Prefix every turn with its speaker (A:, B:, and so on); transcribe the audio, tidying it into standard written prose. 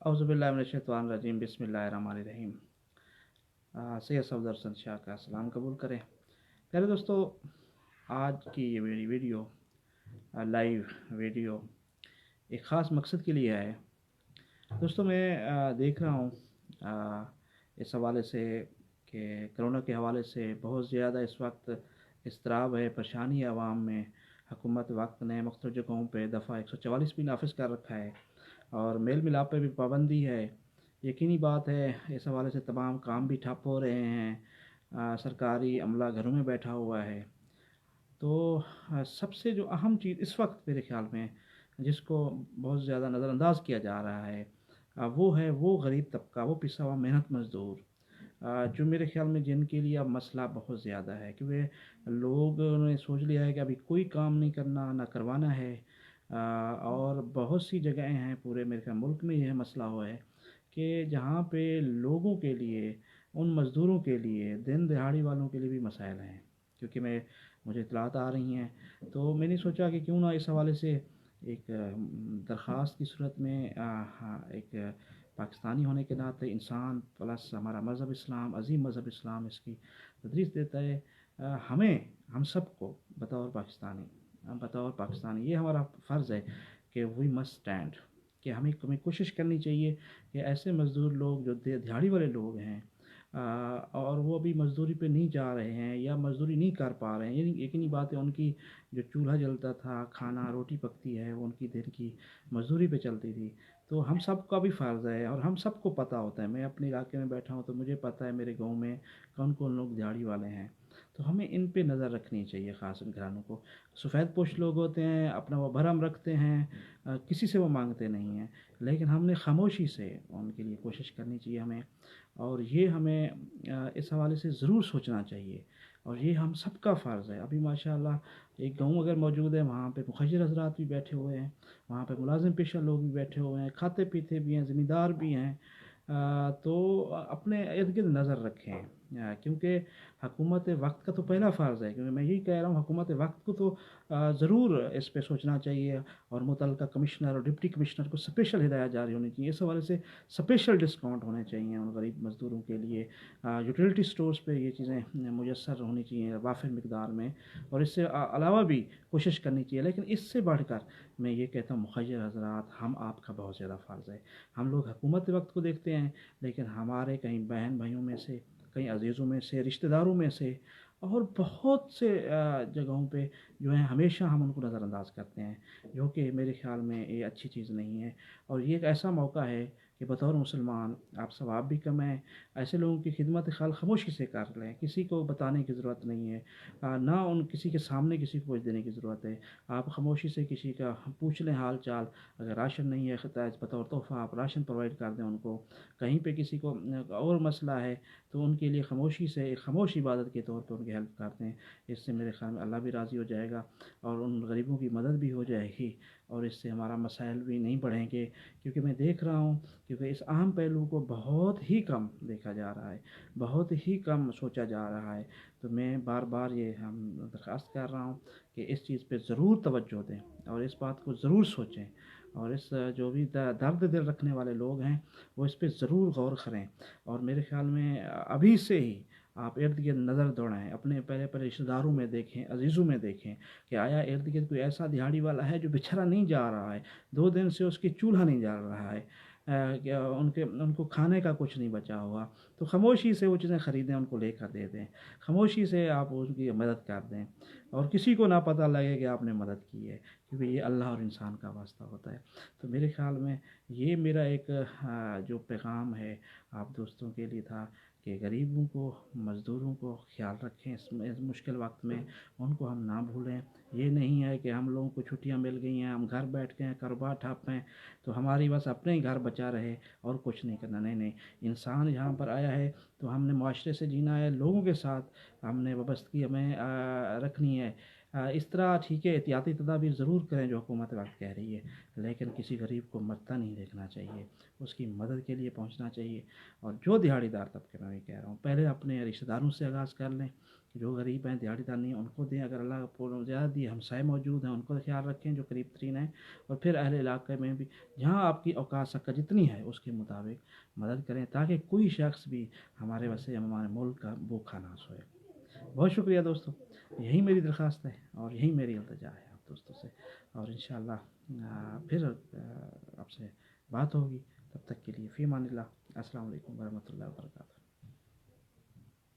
A: औज़ुबिल्लाहिमिनश्शैतानिर्रजीम बिस्मिल्लाहिर्रहमानिर्रहीम। सैयद सफदर हसन शाह का सलाम कबूल करें। प्यारे दोस्तों, आज की ये मेरी वीडियो लाइव वीडियो एक ख़ास मकसद के लिए है। दोस्तों, मैं देख रहा हूँ इस हवाले से कि कोरोना के हवाले से बहुत ज़्यादा इस वक्त इज़्तिराब है, परेशानी है अवाम में। हुकूमत वक्त ने मुख्तलिफ़ जगहों पे दफ़ा 144 भी नाफिज कर रखा है और मेल मिलाप पे भी पाबंदी है। यकीनी बात है, इस हवाले से तमाम काम भी ठप हो रहे हैं। सरकारी अमला घरों में बैठा हुआ है। तो सबसे जो अहम चीज़ इस वक्त मेरे ख़्याल में जिसको बहुत ज़्यादा नज़रअंदाज किया जा रहा है, वो है वो गरीब तबका, वो पिसा हुआ मेहनत मज़दूर, जो मेरे ख़्याल में जिनके लिए अब मसला बहुत ज़्यादा है, क्योंकि लोगों ने सोच लिया है कि अभी कोई काम नहीं करना ना करवाना है। और बहुत सी जगहें हैं पूरे मेरे ख़्याल मुल्क में यह मसला हुआ है कि जहाँ पे लोगों के लिए, उन मज़दूरों के लिए, दिन दिहाड़ी वालों के लिए भी मसाइल हैं। क्योंकि मुझे इतलात आ रही हैं, तो मैंने सोचा कि क्यों ना इस हवाले से एक दरख्वास्त की सूरत में हाँ, एक पाकिस्तानी होने के नाते इंसान प्लस हमारा मज़हब इस्लाम, अज़ीम मज़हब इस्लाम इसकी तदरीस देता है। हम सबको बतौर पाकिस्तानी ये हमारा फ़र्ज़ है कि वी मस्ट स्टैंड, कि हमें कोशिश करनी चाहिए कि ऐसे मज़दूर लोग जो दिहाड़ी वाले लोग हैं, और वो अभी मज़दूरी पे नहीं जा रहे हैं या मज़दूरी नहीं कर पा रहे हैं, ये यकीनी बात है, उनकी जो चूल्हा जलता था, खाना रोटी पकती है, वो उनकी दिन की मज़दूरी पे चलती थी। तो हम सब का भी फ़र्ज़ है और हम सबको पता होता है। मैं अपने इलाके में बैठा हूँ तो मुझे पता है मेरे गाँव में कौन कौन लोग दिहाड़ी वाले हैं। तो हमें इन पे नज़र रखनी चाहिए, ख़ास इन घरानों को। सफ़ेद पोश लोग होते हैं, अपना वो भरम रखते हैं, किसी से वो मांगते नहीं हैं, लेकिन हमने खामोशी से उनके लिए कोशिश करनी चाहिए हमें। और ये हमें इस हवाले से ज़रूर सोचना चाहिए और ये हम सबका फ़र्ज़ है। अभी माशाअल्लाह एक गाँव अगर मौजूद है, वहाँ पे मुखर्रिर हज़रात भी बैठे हुए हैं, वहाँ पे मुलाज़िम पेशा लोग भी बैठे हुए हैं, खाते पीते भी हैं, ज़मींदार भी हैं। तो अपने इर्द गिर्द नज़र रखें, क्योंकि हुकूमत वक्त का तो पहला फ़र्ज़ है, क्योंकि मैं यही कह रहा हूँ, हुकूमत वक्त को तो ज़रूर इस पे सोचना चाहिए और मुतल्लिका कमिश्नर और डिप्टी कमिश्नर को स्पेशल हिदायत जारी होनी चाहिए। इस हवाले से स्पेशल डिस्काउंट होने चाहिए उन गरीब मज़दूरों के लिए। यूटिलिटी स्टोर्स पे ये चीज़ें मुयस्सर होनी चाहिए वाफ़िर मिक़दार में, और इससे अलावा भी कोशिश करनी चाहिए। लेकिन इससे बढ़कर मैं ये कहता हूँ, मुखर्रिर हज़रात, हम आपका बहुत ज़्यादा फ़र्ज़ है। हम लोग हुकूमत वक्त को देखते हैं, लेकिन हमारे कहीं बहन भाइयों में से, कहीं अज़ीज़ों में से, रिश्तेदारों में से और बहुत से जगहों पे जो है हमेशा हम उनको नज़रअंदाज करते हैं, जो कि मेरे ख़्याल में ये अच्छी चीज़ नहीं है। और ये एक ऐसा मौका है कि बतौर मुसलमान आप सवाब भी कमाएँ, ऐसे लोगों की खिदमत ख़ाल खामोशी से कर लें, किसी को बताने की ज़रूरत नहीं है, ना उन किसी के सामने किसी को कुछ देने की ज़रूरत है। आप खामोशी से किसी का पूछ लें हाल चाल, अगर राशन नहीं है ख़ताज बतौर तोहफ़ा आप राशन प्रोवाइड कर दें उनको। कहीं पे किसी को और मसला है तो उनके लिए खामोशी से एक खामोश इबादत के तौर पे उनकी हेल्प करते हैं। इससे मेरे ख़्याल में अल्लाह भी राज़ी हो जाएगा और उन गरीबों की मदद भी हो जाएगी और इससे हमारा मसाइल भी नहीं बढ़ेंगे। क्योंकि मैं देख रहा हूँ, क्योंकि इस अहम पहलू को बहुत ही कम देखा जा रहा है, बहुत ही कम सोचा जा रहा है। तो मैं बार बार ये हम दरख्वास्त कर रहा हूँ कि इस चीज़ पे ज़रूर तवज्जो दें और इस बात को ज़रूर सोचें, और इस जो भी दर्द दिल रखने वाले लोग हैं वो इस पे ज़रूर गौर करें। और मेरे ख़्याल में अभी से ही आप इर्द गिर्द नज़र दौड़ाएँ, अपने पहले रिश्तेदारों में देखें, अजीज़ों में देखें कि आया इर्द गिर्द कोई ऐसा दिहाड़ी वाला है जो बेचारा नहीं जा रहा है, 2 दिन से उसकी चूल्हा नहीं जल रहा है, क्या उनको खाने का कुछ नहीं बचा हुआ। तो खामोशी से वो चीज़ें ख़रीदें, उनको लेकर दे दें, खामोशी से आप उनकी मदद कर दें और किसी को ना पता लगे कि आपने मदद की है, क्योंकि ये अल्लाह और इंसान का वास्ता होता है। तो मेरे ख़्याल में ये मेरा एक जो पैगाम है आप दोस्तों के लिए था कि गरीबों को, मज़दूरों को ख्याल रखें इस मुश्किल वक्त में, उनको हम ना भूलें। ये नहीं है कि हम लोगों को छुट्टियां मिल गई हैं, हम घर बैठ गए हैं, कारोबार ठप हैं, तो हमारी बस अपने ही घर बचा रहे और कुछ नहीं करना। नहीं नहीं, इंसान यहाँ पर आया है तो हमने माशरे से जीना है, लोगों के साथ हमने वाबस्तगी हमें रखनी है। इस तरह ठीक है, एहतियाती तदाबीर ज़रूर करें जो हुकूमत वक्त कह रही है, लेकिन किसी गरीब को मरता नहीं देखना चाहिए, उसकी मदद के लिए पहुंचना चाहिए। और जो दिहाड़ीदार तबके, मैं भी कह रहा हूँ, पहले अपने रिश्तेदारों से आगाज़ कर लें, جو غریب ہیں دیہڑی دار نہیں ہیں ان کو دیں، اگر اللہ کو زیادہ دی ہمسائے موجود ہیں ان کو خیال رکھیں جو قریب ترین ہیں، اور پھر اہل علاقے میں بھی جہاں آپ کی اوقات سکت جتنی ہے اس کے مطابق مدد کریں، تاکہ کوئی شخص بھی ہمارے ویسے ہمارے ملک کا بھوکا نہ سوئے۔ بہت شکریہ دوستو، یہی میری درخواست ہے اور یہی میری التجا ہے آپ دوستوں سے، اور انشاءاللہ پھر آپ سے بات ہوگی، تب تک کے لیے فی امان اللہ، السلام علیکم ورحمۃ اللہ وبرکاتہ۔